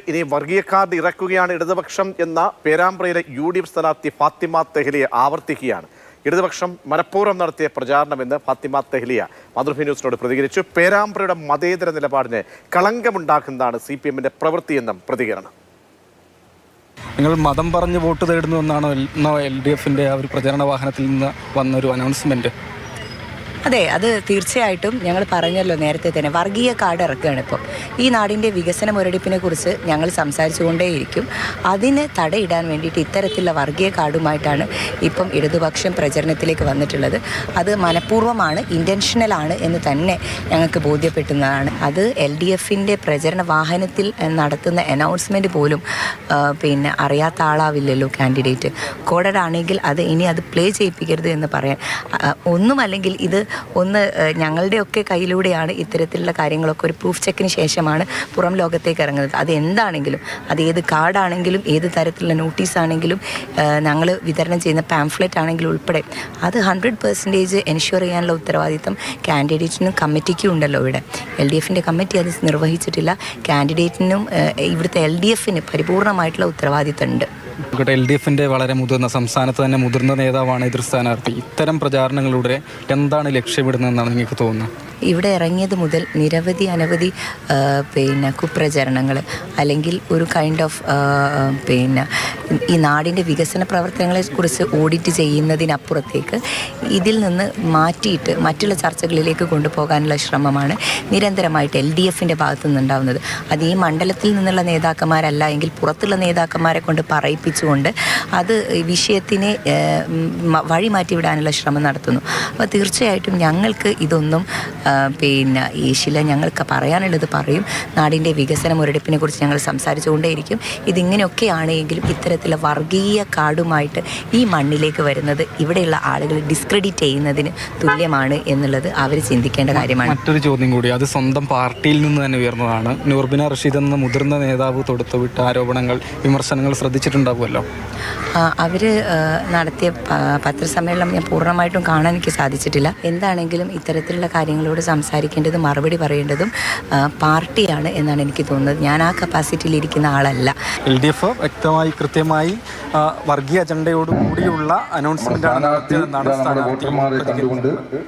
ഇനി വർഗീയ കാർഡ് ഇറക്കുകയാണ് ഇടതുപക്ഷം എന്ന പേരാമ്പ്രയിലെ UDF സ്ഥാനാർത്ഥി ഫാത്തിമ തെഹ്ലിയെ ആവർത്തിക്കുകയാണ്. ഇടതുപക്ഷം മനഃപൂർവ്വം നടത്തിയ പ്രചാരണമെന്ന് ഫാത്തിമ തെഹ്ലിയ മാതൃഭൂമി ന്യൂസിനോട് പ്രതികരിച്ചു. പേരാമ്പ്രയുടെ മതേതര നിലപാടിന് കളങ്കമുണ്ടാക്കുന്നതാണ് CPM-ന്റെ പ്രവൃത്തിയെന്നും പ്രതികരണം. നിങ്ങൾ മതം പറഞ്ഞ് വോട്ട് തേടുന്നു എന്നാണോ LDF-ന്റെ ആ ഒരു പ്രചാരണ വാഹനത്തിൽ നിന്ന് വന്നൊരു അനൗൺസ്മെന്റ്? അതെ, അത് തീർച്ചയായിട്ടും ഞങ്ങൾ പറഞ്ഞല്ലോ നേരത്തെ തന്നെ, വർഗീയ കാർഡ് ഇറക്കുകയാണ്. ഇപ്പം ഈ നാടിൻ്റെ വികസന മുരടിപ്പിനെ കുറിച്ച് ഞങ്ങൾ സംസാരിച്ചുകൊണ്ടേയിരിക്കും. അതിന് തടയിടാൻ വേണ്ടിയിട്ട് ഇത്തരത്തിലുള്ള വർഗീയ കാർഡുമായിട്ടാണ് ഇപ്പം ഇടതുപക്ഷം പ്രചരണത്തിലേക്ക് വന്നിട്ടുള്ളത്. അത് ഇൻറ്റൻഷനലാണ് എന്ന് തന്നെ ഞങ്ങൾക്ക് ബോധ്യപ്പെട്ടുന്നതാണ്. അത് LDF-ന്റെ പ്രചരണ വാഹനത്തിൽ നടത്തുന്ന അനൗൺസ്മെൻറ്റ് പോലും അറിയാത്ത ആളാവില്ലല്ലോ കാൻഡിഡേറ്റ്. കോഡഡ് ആണെങ്കിൽ അത് പ്ലേ ചെയ്യിപ്പിക്കരുത് എന്ന് പറയാൻ ഒന്നുമല്ലെങ്കിൽ ഇത് ഞങ്ങളുടെയൊക്കെ കയ്യിലൂടെയാണ് ഇത്തരത്തിലുള്ള കാര്യങ്ങളൊക്കെ ഒരു പ്രൂഫ് ചെക്കിന് ശേഷമാണ് പുറം ലോകത്തേക്ക് ഇറങ്ങുന്നത്. അത് എന്താണെങ്കിലും, അത് ഏത് കാർഡാണെങ്കിലും, ഏത് തരത്തിലുള്ള നോട്ടീസാണെങ്കിലും, ഞങ്ങൾ വിതരണം ചെയ്യുന്ന പാംഫ്ലെറ്റ് ആണെങ്കിലും ഉൾപ്പെടെ അത് 100% എൻഷ്യൂർ ചെയ്യാനുള്ള ഉത്തരവാദിത്തം കാൻഡിഡേറ്റിനും കമ്മിറ്റിക്കും ഉണ്ടല്ലോ. ഇവിടെ LDF-ന്റെ കമ്മിറ്റി അത് നിർവഹിച്ചിട്ടില്ല. കാൻഡിഡേറ്റിനും ഇവിടുത്തെ LDF-ന് പരിപൂർണമായിട്ടുള്ള ഉത്തരവാദിത്തം ഉണ്ട്. LDF-ന്റെ വളരെ സംസ്ഥാനത്ത് തന്നെ മുതിർന്ന നേതാവാണ് എതിർ സ്ഥാനാർത്ഥി. ഇത്തരം പ്രചാരണങ്ങളിലൂടെ എന്താണ് ലക്ഷ്യമിടുന്നതെന്നാണ് നിങ്ങൾക്ക് തോന്നുന്നത്? ഇവിടെ ഇറങ്ങിയത് മുതൽ അനവധി കുപ്രചരണങ്ങൾ അല്ലെങ്കിൽ ഒരു കൈൻഡ് ഓഫ് ഈ നാടിൻ്റെ വികസന പ്രവർത്തനങ്ങളെക്കുറിച്ച് ഓഡിറ്റ് ചെയ്യുന്നതിനപ്പുറത്തേക്ക് ഇതിൽ നിന്ന് മാറ്റിയിട്ട് മറ്റുള്ള ചർച്ചകളിലേക്ക് കൊണ്ടുപോകാനുള്ള ശ്രമമാണ് നിരന്തരമായിട്ട് LDF-ന്റെ ഭാഗത്തു നിന്നുണ്ടാവുന്നത്. അത് ഈ മണ്ഡലത്തിൽ നിന്നുള്ള നേതാക്കന്മാരല്ല എങ്കിൽ പുറത്തുള്ള നേതാക്കന്മാരെ കൊണ്ട് പറയിപ്പിച്ചുകൊണ്ട് അത് വിഷയത്തിനെ വഴിമാറ്റി വിടാനുള്ള ശ്രമം നടത്തുന്നു. അപ്പോൾ തീർച്ചയായിട്ടും ഞങ്ങൾക്ക് ഇതൊന്നും ഈശില ഞങ്ങൾക്ക് പറയാനുള്ളത് പറയും. നാടിൻ്റെ വികസന മുരടിപ്പിനെ കുറിച്ച് ഞങ്ങൾ സംസാരിച്ചുകൊണ്ടേയിരിക്കും. ഇതിങ്ങനെയൊക്കെയാണ് എങ്കിലും ഇത്തരത്തിലുള്ള വർഗീയ കാർഡുമായിട്ട് ഈ മണ്ണിലേക്ക് വരുന്നത് ഇവിടെയുള്ള ആളുകൾ ഡിസ്ക്രെഡിറ്റ് ചെയ്യുന്നതിന് തുല്യമാണ് എന്നുള്ളത് അവർ ചിന്തിക്കേണ്ട കാര്യമാണ്. മറ്റൊരു ചോദ്യം കൂടി, അത് സ്വന്തം പാർട്ടിയിൽ നിന്ന് തന്നെ ഉയർന്നതാണ്. നൂർബിന റഷീദ് എന്ന മുതിർന്ന നേതാവ് തൊടുത്തുവിട്ട ആരോപണങ്ങൾ, വിമർശനങ്ങൾ ശ്രദ്ധിച്ചിട്ടുണ്ടാവുമല്ലോ. അവർ നടത്തിയ പത്രസമ്മേളനം ഞാൻ പൂർണ്ണമായിട്ടും കാണാൻ എനിക്ക് സാധിച്ചിട്ടില്ല. എന്താണെങ്കിലും ഇത്തരത്തിലുള്ള കാര്യങ്ങളോട് സംസാരിക്കേണ്ടതും മറുപടി പറയേണ്ടതും പാർട്ടിയാണ് എന്നാണ് എനിക്ക് തോന്നുന്നത്. ഞാൻ ആ കപ്പാസിറ്റിയിൽ ഇരിക്കുന്ന ആളല്ല. LDF കൃത്യമായി വർഗീയ അജണ്ടയോട് കൂടിയുള്ള അനൗൺസ്മെന്റ് ആണ് നടത്തിയതെന്നാണ് സ്ഥാനാർത്ഥി.